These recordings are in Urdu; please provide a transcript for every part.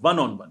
1 on 1,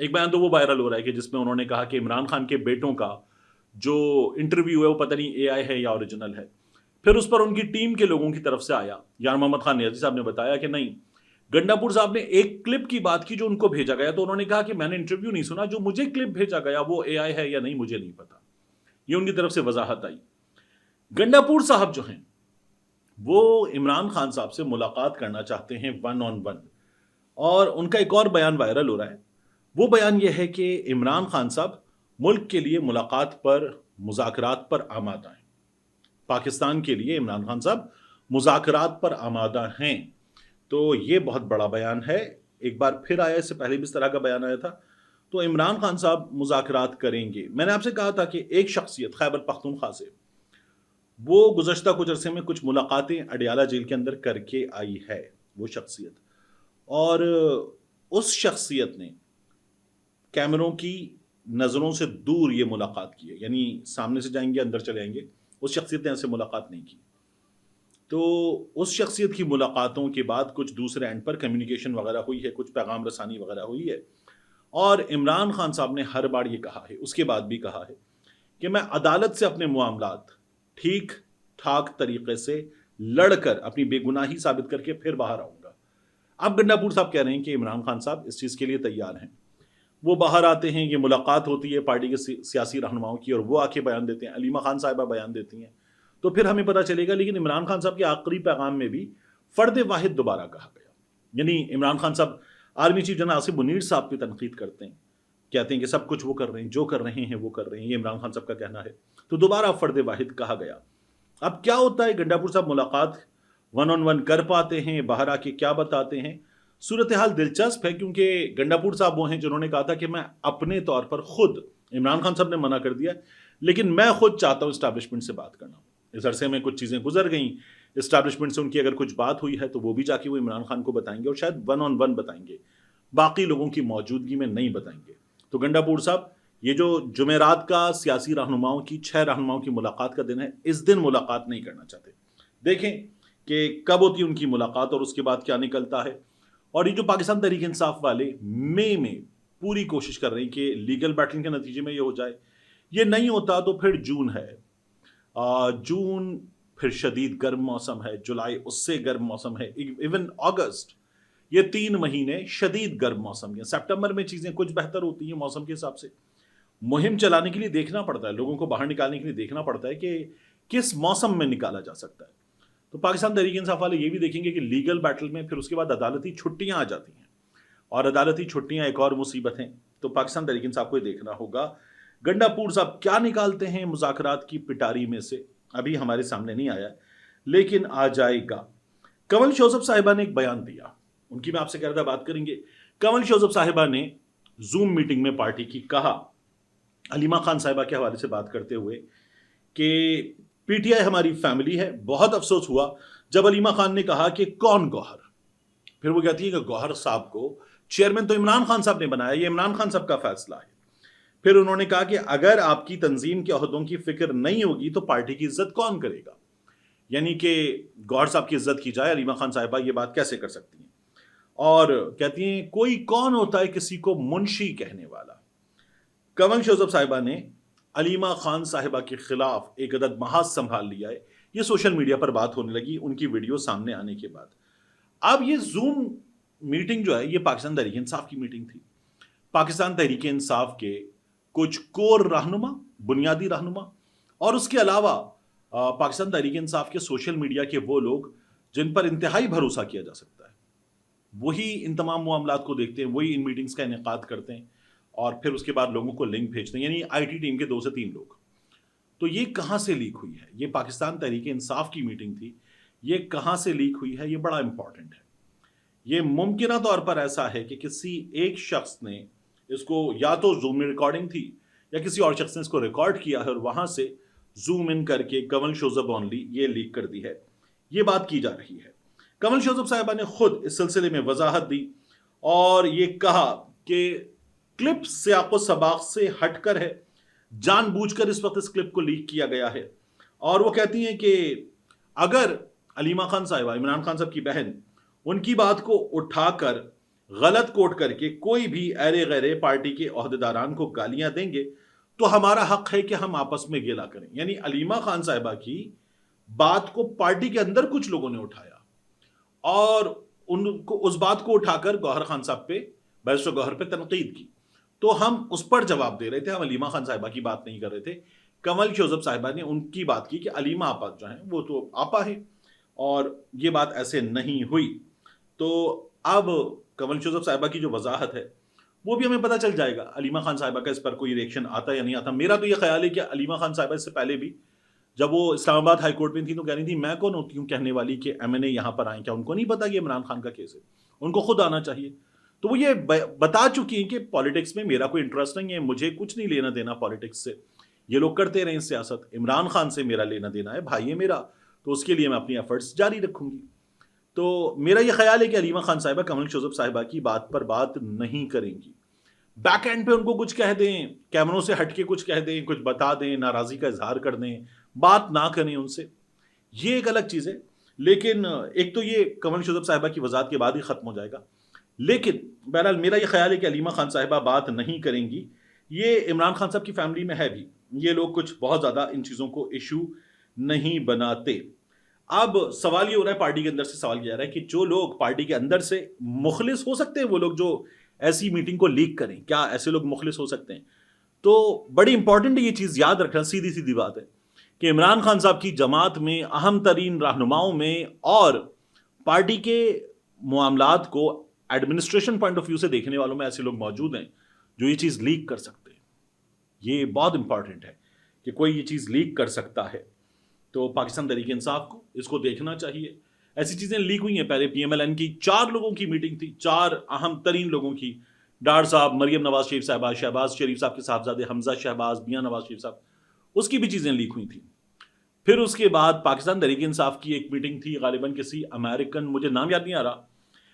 ایک بیان تو وہ وائرل ہو رہا ہے کہ جس میں انہوں نے کہا کہ عمران خان کے بیٹوں کا جو انٹرویو ہے وہ پتہ نہیں اے آئی ہے یا اوریجنل ہے. پھر اس پر ان کی ٹیم کے لوگوں کی طرف سے آیا, یار محمد خان نیازی صاحب نے بتایا کہ نہیں, گنڈا پور صاحب نے ایک کلپ کی بات کی جو ان کو بھیجا گیا, تو انہوں نے کہا کہ میں نے انٹرویو نہیں سنا, جو مجھے کلپ بھیجا گیا وہ اے آئی ہے یا نہیں مجھے نہیں پتا. یہ ان کی طرف سے وضاحت آئی. گنڈا پور صاحب جو ہیں وہ عمران خان صاحب سے ملاقات کرنا چاہتے ہیں 1-on-1, اور ان کا ایک اور بیان وائرل ہو رہا ہے. وہ بیان یہ ہے کہ عمران خان صاحب ملک کے لیے ملاقات پر, مذاکرات پر آمادہ ہیں. پاکستان کے لیے عمران خان صاحب مذاکرات پر آمادہ ہیں. تو یہ بہت بڑا بیان ہے. ایک بار پھر آیا, اس سے پہلے بھی اس طرح کا بیان آیا تھا. تو عمران خان صاحب مذاکرات کریں گے. میں نے آپ سے کہا تھا کہ ایک شخصیت خیبر پختونخوا سے وہ گزشتہ کچھ عرصے میں کچھ ملاقاتیں اڈیالہ جیل کے اندر کر کے آئی ہے وہ شخصیت, اور اس شخصیت نے کیمروں کی نظروں سے دور یہ ملاقات کی ہے, یعنی سامنے سے جائیں گے اندر چلے جائیں گے. اس شخصیت نے ایسے ملاقات نہیں کی. تو اس شخصیت کی ملاقاتوں کے بعد کچھ دوسرے اینڈ پر کمیونیکیشن وغیرہ ہوئی ہے, کچھ پیغام رسانی وغیرہ ہوئی ہے, اور عمران خان صاحب نے ہر بار یہ کہا ہے, اس کے بعد بھی کہا ہے کہ میں عدالت سے اپنے معاملات ٹھیک ٹھاک طریقے سے لڑ کر اپنی بے گناہی ثابت کر کے پھر باہر آؤں گا. اب گنڈا پور صاحب کہہ رہے ہیں کہ عمران خان صاحب اس چیز کے لیے تیار ہیں. وہ باہر آتے ہیں, یہ ملاقات ہوتی ہے پارٹی کے سیاسی رہنماؤں کی, اور وہ آ کے بیان دیتے ہیں, علیمہ خان صاحبہ بیان دیتی ہیں, تو پھر ہمیں پتہ چلے گا. لیکن عمران خان صاحب کے آخری پیغام میں بھی فرد واحد دوبارہ کہا گیا. یعنی عمران خان صاحب army chief general Asif Munir صاحب کی تنقید کرتے ہیں, کہتے ہیں کہ سب کچھ وہ کر رہے ہیں, جو کر رہے ہیں وہ کر رہے ہیں, یہ عمران خان صاحب کا کہنا ہے. تو دوبارہ فرد واحد کہا گیا. اب کیا ہوتا ہے, گنڈا پور صاحب ملاقات 1-on-1 کر پاتے ہیں, باہر آ کے کیا بتاتے ہیں. صورتحال دلچسپ ہے, کیونکہ گنڈا پور صاحب وہ ہیں جنہوں نے کہا تھا کہ میں اپنے طور پر خود, عمران خان صاحب نے منع کر دیا, لیکن میں خود چاہتا ہوں اسٹیبلشمنٹ سے بات کرنا. اس عرصے میں کچھ چیزیں گزر گئیں, اسٹیبلشمنٹ سے ان کی اگر کچھ بات ہوئی ہے تو وہ بھی جا کے وہ عمران خان کو بتائیں گے, اور شاید 1-on-1 بتائیں گے, باقی لوگوں کی موجودگی میں نہیں بتائیں گے. تو گنڈا پور صاحب, یہ جو جمعرات کا سیاسی رہنماؤں کی 6 رہنماؤں کی ملاقات کا دن ہے, اس دن ملاقات نہیں کرنا چاہتے. دیکھیں کہ کب ہوتی ہے ان کی ملاقات اور اس کے بعد کیا نکلتا ہے. اور یہ جو پاکستان تحریک انصاف والے مئی میں پوری کوشش کر رہے ہیں کہ لیگل بیٹل کے نتیجے میں یہ ہو جائے, یہ نہیں ہوتا تو پھر جون ہے, جون پھر شدید گرم موسم ہے, جولائی اس سے گرم موسم ہے, ایون اگست, یہ 3 مہینے شدید گرم موسم ہیں. سپٹمبر میں چیزیں کچھ بہتر ہوتی ہیں موسم کے حساب سے. مہم چلانے کے لیے دیکھنا پڑتا ہے, لوگوں کو باہر نکالنے کے لیے دیکھنا پڑتا ہے کہ کس موسم میں نکالا جا سکتا ہے. تو پاکستان تحریک انصاف والے یہ بھی دیکھیں گے کہ لیگل بیٹل میں پھر اس کے بعد عدالتی چھٹیاں آ جاتی ہیں, اور عدالتی چھٹیاں ایک اور مصیبت ہیں. تو پاکستان تحریک انصاف کو یہ دیکھنا ہوگا گنڈا پور صاحب کیا نکالتے ہیں مذاکرات کی پٹاری میں سے. ابھی ہمارے سامنے نہیں آیا, لیکن آ جائے گا. کنول شوذب صاحبہ نے ایک بیان دیا, ان کی میں آپ سے کہہ رہا تھا بات کریں گے. کنول شوذب صاحبہ نے زوم میٹنگ میں پارٹی کی کہا, علیمہ خان صاحبہ کے حوالے سے بات کرتے ہوئے, کہ پی ٹی آئی ہماری فیملی ہے. بہت افسوس ہوا جب علیمہ خان نے کہا کہ کون گوہر. پھر وہ کہتی ہے کہ گوہر صاحب کو چیئرمین تو عمران خان صاحب نے بنایا, یہ عمران خان صاحب کا فیصلہ ہے. پھر انہوں نے کہا کہ اگر آپ کی تنظیم کے عہدوں کی فکر نہیں ہوگی تو پارٹی کی عزت کون کرے گا. یعنی کہ گوہر صاحب کی عزت کی جائے, علیمہ خان صاحبہ یہ بات کیسے کر سکتی ہیں. اور کہتی ہیں کوئی کون ہوتا ہے کسی کو منشی کہنے والا. کنول شوذب صاحبہ نے علیمہ خان صاحبہ کے خلاف ایک عدد محاذ سنبھال لیا ہے. یہ سوشل میڈیا پر بات ہونے لگی ان کی ویڈیو سامنے آنے کے بعد. اب یہ زوم میٹنگ جو ہے یہ پاکستان تحریک انصاف کی میٹنگ تھی. پاکستان تحریک انصاف کے کچھ کور رہنما, بنیادی رہنما, اور اس کے علاوہ پاکستان تحریک انصاف کے سوشل میڈیا کے وہ لوگ جن پر انتہائی بھروسہ کیا جا سکتا ہے, وہی ان تمام معاملات کو دیکھتے ہیں, وہی ان میٹنگز کا انعقاد کرتے ہیں, اور پھر اس کے بعد لوگوں کو لنک بھیجتے ہیں. یعنی آئی ٹی ٹیم کے 2 سے 3 لوگ. تو یہ کہاں سے لیک ہوئی ہے؟ یہ پاکستان تحریک انصاف کی میٹنگ تھی, یہ کہاں سے لیک ہوئی ہے؟ یہ بڑا امپورٹنٹ ہے. یہ ممکنہ طور پر ایسا ہے کہ کسی ایک شخص نے اس کو, یا تو زوم میں ریکارڈنگ تھی یا کسی اور شخص نے اس کو ریکارڈ کیا ہے اور وہاں سے زوم ان کر کے کنول شوذب اونلی یہ لیک کر دی ہے. یہ بات کی جا رہی ہے. کنول شوذب صاحبہ نے خود اس سلسلے میں وضاحت دی اور یہ کہا کہ کلپ سیاق و سباق سے ہٹ کر ہے, جان بوجھ کر اس وقت اس کلپ کو لیک کیا گیا ہے. اور وہ کہتی ہیں کہ اگر علیمہ خان صاحبہ, عمران خان صاحب کی بہن, ان کی بات کو اٹھا کر غلط کوٹ کر کے کوئی بھی ایرے غیرے پارٹی کے عہدیداران کو گالیاں دیں گے تو ہمارا حق ہے کہ ہم آپس میں گیلا کریں. یعنی علیمہ خان صاحبہ کی بات کو پارٹی کے اندر کچھ لوگوں نے اٹھایا اور ان کو اس بات کو اٹھا کر گوہر خان صاحب پہ، بیرسٹر گوہر پہ تنقید کی، تو ہم اس پر جواب دے رہے تھے. ہم علیمہ خان صاحبہ کی بات نہیں کر رہے تھے. کنول شوذب صاحبہ نے ان کی بات کی کہ علیمہ آپا جو ہیں وہ تو آپا ہے، اور یہ بات ایسے نہیں ہوئی. تو اب کنول شوذب صاحبہ کی جو وضاحت ہے وہ بھی ہمیں پتہ چل جائے گا علیمہ خان صاحبہ کا اس پر کوئی ریئیکشن آتا یا نہیں آتا. میرا تو یہ خیال ہے کہ علیمہ خان صاحبہ اس سے پہلے بھی جب وہ اسلام آباد ہائی کورٹ میں تھی تو کہہ رہی تھی میں کون ہوتی ہوں کہنے والی کہ ایم این اے یہاں پر آئیں، کیا ان کو نہیں پتا کہ عمران خان کا کیس ہے؟ ان کو خود آنا چاہیے. تو وہ یہ بتا چکی ہیں کہ پالیٹکس میں میرا کوئی انٹرسٹ نہیں ہے، مجھے کچھ نہیں لینا دینا پالیٹکس سے. یہ لوگ کرتے رہیں سیاست، عمران خان سے میرا لینا دینا ہے، بھائی ہے میرا، تو اس کے لیے میں اپنی ایفرٹس جاری رکھوں گی. تو میرا یہ خیال ہے کہ علیمہ خان صاحبہ کنول شوذب صاحبہ کی بات پر بات نہیں کریں گی. بیک اینڈ پہ ان کو کچھ کہہ دیں، کیمروں سے ہٹ کے کچھ کہہ دیں، کچھ بتا دیں، ناراضی کا اظہار کر دیں، بات نہ کریں ان سے، یہ ایک الگ چیز ہے. لیکن ایک تو یہ کنول شوذب صاحبہ کی وضاحت کے بعد ہی ختم ہو جائے گا. لیکن بہرحال میرا یہ خیال ہے کہ علیمہ خان صاحبہ بات نہیں کریں گی. یہ عمران خان صاحب کی فیملی میں ہے بھی، یہ لوگ کچھ بہت زیادہ ان چیزوں کو ایشو نہیں بناتے. اب سوال یہ ہو رہا ہے، پارٹی کے اندر سے سوال کیا جا رہا ہے کہ جو لوگ پارٹی کے اندر سے مخلص ہو سکتے ہیں، وہ لوگ جو ایسی میٹنگ کو لیک کریں، کیا ایسے لوگ مخلص ہو سکتے ہیں؟ تو بڑی امپورٹنٹ یہ چیز یاد رکھنا، سیدھی سیدھی بات ہے کہ عمران خان صاحب کی جماعت میں اہم ترین رہنماؤں میں اور پارٹی کے معاملات کو ایڈمنسٹریشن پوائنٹ آف ویو سے دیکھنے والوں میں ایسے لوگ موجود ہیں جو یہ چیز لیک کر سکتے ہیں. یہ بہت امپورٹنٹ ہے کہ کوئی یہ چیز لیک کر سکتا ہے. تو پاکستان تحریک انصاف کو اس کو دیکھنا چاہیے. ایسی چیزیں لیک ہوئی ہیں پہلے. پی ایم ایل این کی 4 لوگوں کی میٹنگ تھی، 4 اہم ترین لوگوں کی، ڈار صاحب، مریم نواز شریف صاحبہ، شہباز شریف صاحب کے صاحبزادے حمزہ شہباز، میاں نواز شریف صاحب، اس کی بھی چیزیں لیک ہوئی تھیں. پھر اس کے بعد پاکستان تحریک انصاف کی ایک میٹنگ تھی، غالباً کسی امریکن، مجھے نام یاد نہیں آ رہا،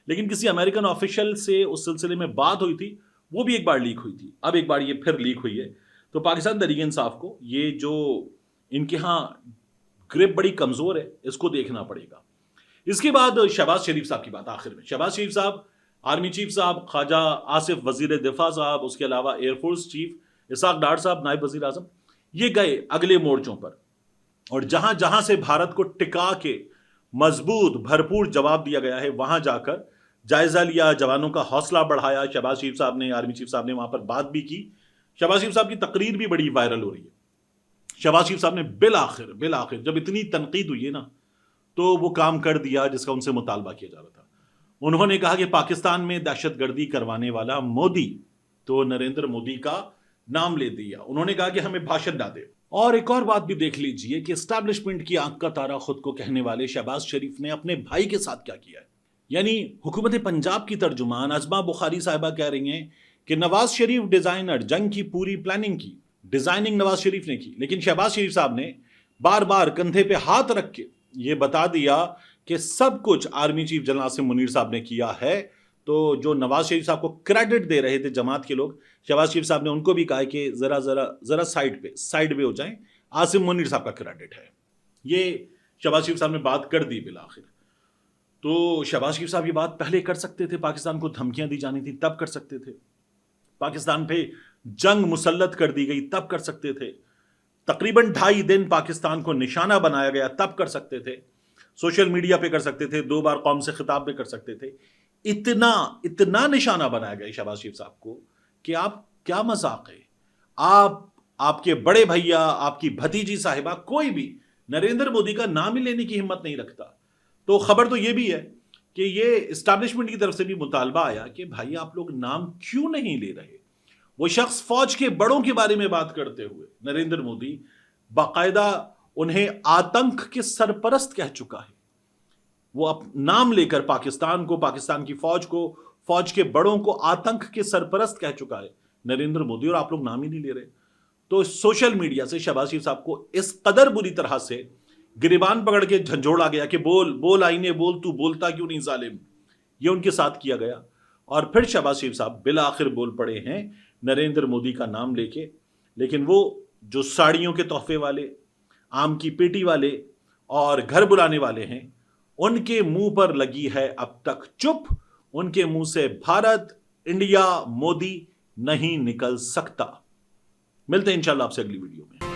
لیکن کسی امریکن آفیشل سے اس سلسلے میں بات ہوئی تھی، وہ بھی ایک بار لیک ہوئی تھی. اب ایک بار یہ پھر لیک ہوئی ہے. تو پاکستان تحریک انصاف کو یہ جو ان کے ہاں گرپ بڑی کمزور ہے، اس کو دیکھنا پڑے گا. اس کے بعد شہباز شریف صاحب کی بات آخر میں. شہباز شریف صاحب، آرمی چیف صاحب، خواجہ آصف وزیر دفاع صاحب، اس کے علاوہ air force chief Ishaq Dar صاحب نائب وزیر اعظم، یہ گئے اگلے مورچوں پر اور جہاں جہاں سے بھارت کو ٹکا کے مضبوط بھرپور جواب دیا گیا ہے وہاں جا کر جائزہ لیا، جوانوں کا حوصلہ بڑھایا. شہباز شریف صاحب نے، آرمی چیف صاحب نے وہاں پر بات بھی کی. شہباز شریف صاحب کی تقریر بھی بڑی وائرل ہو رہی ہے. شہباز شریف صاحب نے بالآخر جب اتنی تنقید ہوئی ہے نا تو وہ کام کر دیا جس کا ان سے مطالبہ کیا جا رہا تھا. انہوں نے کہا کہ پاکستان میں دہشت گردی کروانے والا مودی، تو نریندر مودی کا نام لے دیا. انہوں نے کہا کہ ہمیں بھاشن نہ دے. اور ایک اور بات بھی دیکھ لیجئے کہ اسٹیبلشمنٹ کی آنکھ کا تارا خود کو کہنے والے شہباز شریف نے اپنے بھائی کے ساتھ کیا کیا ہے. یعنی حکومت پنجاب کی ترجمان عظما بخاری صاحبہ کہہ رہی ہیں کہ نواز شریف ڈیزائنر، جنگ کی پوری پلاننگ کی، ڈیزائننگ نواز شریف نے کی، لیکن شہباز شریف صاحب نے بار بار کندھے پہ ہاتھ رکھ کے یہ بتا دیا کہ سب کچھ army chief general Asim Munir صاحب نے کیا ہے. تو جو نواز شریف صاحب کو کریڈٹ دے رہے تھے جماعت کے لوگ، شہباز شریف صاحب نے ان کو بھی کہا کہ ذرا سائڈ پہ ہو جائیں، عاصم منیر صاحب کا کریڈٹ ہے. یہ شہباز شریف صاحب نے بات کر دی بالآخر. تو شہباز شریف صاحب یہ بات پہلے کر سکتے تھے، پاکستان کو دھمکیاں دی جانی تھی تب کر سکتے تھے، پاکستان پہ جنگ مسلط کر دی گئی تب کر سکتے تھے، تقریباً 2.5 دن پاکستان کو نشانہ بنایا گیا تب کر سکتے تھے، سوشل میڈیا پہ کر سکتے تھے، 2 بار قوم سے خطاب میں کر سکتے تھے. اتنا نشانہ بنایا گیا شہباز شریف صاحب کو کہ آپ کیا مذاق ہے. آپ کے بڑے بھیا، آپ کی بھتیجی صاحبہ، کوئی بھی نریندر مودی کا نام ہی لینے کی ہمت نہیں رکھتا. تو خبر تو یہ بھی ہے کہ یہ اسٹیبلشمنٹ کی طرف سے بھی مطالبہ آیا کہ بھائی آپ لوگ نام کیوں نہیں لے رہے. وہ شخص فوج کے بڑوں کے بارے میں بات کرتے ہوئے نریندر مودی باقاعدہ انہیں آتنک کے سرپرست کہہ چکا ہے. وہ نام لے کر پاکستان کو، پاکستان کی فوج کو، فوج کے بڑوں کو آتنک کے سرپرست کہہ چکا ہے نریندر مودی، اور آپ لوگ نام ہی نہیں لے رہے. تو سوشل میڈیا سے شہباز شریف صاحب کو اس قدر بری طرح سے گریبان پکڑ کے جھنجھوڑا گیا کہ بول آئینے بول، تو بولتا کیوں نہیں ظالم، یہ ان کے ساتھ کیا گیا. اور پھر شہباز شریف صاحب بالآخر بول پڑے ہیں نریندر مودی کا نام لے کے. لیکن وہ جو ساڑیوں کے تحفے والے، آم کی پیٹی والے اور گھر بلانے والے ہیں، ان کے منہ پر لگی ہے اب تک چپ. ان کے منہ سے بھارت، انڈیا، مودی نہیں نکل سکتا۔ ملتے ہیں انشاءاللہ آپ سے اگلی ویڈیو میں۔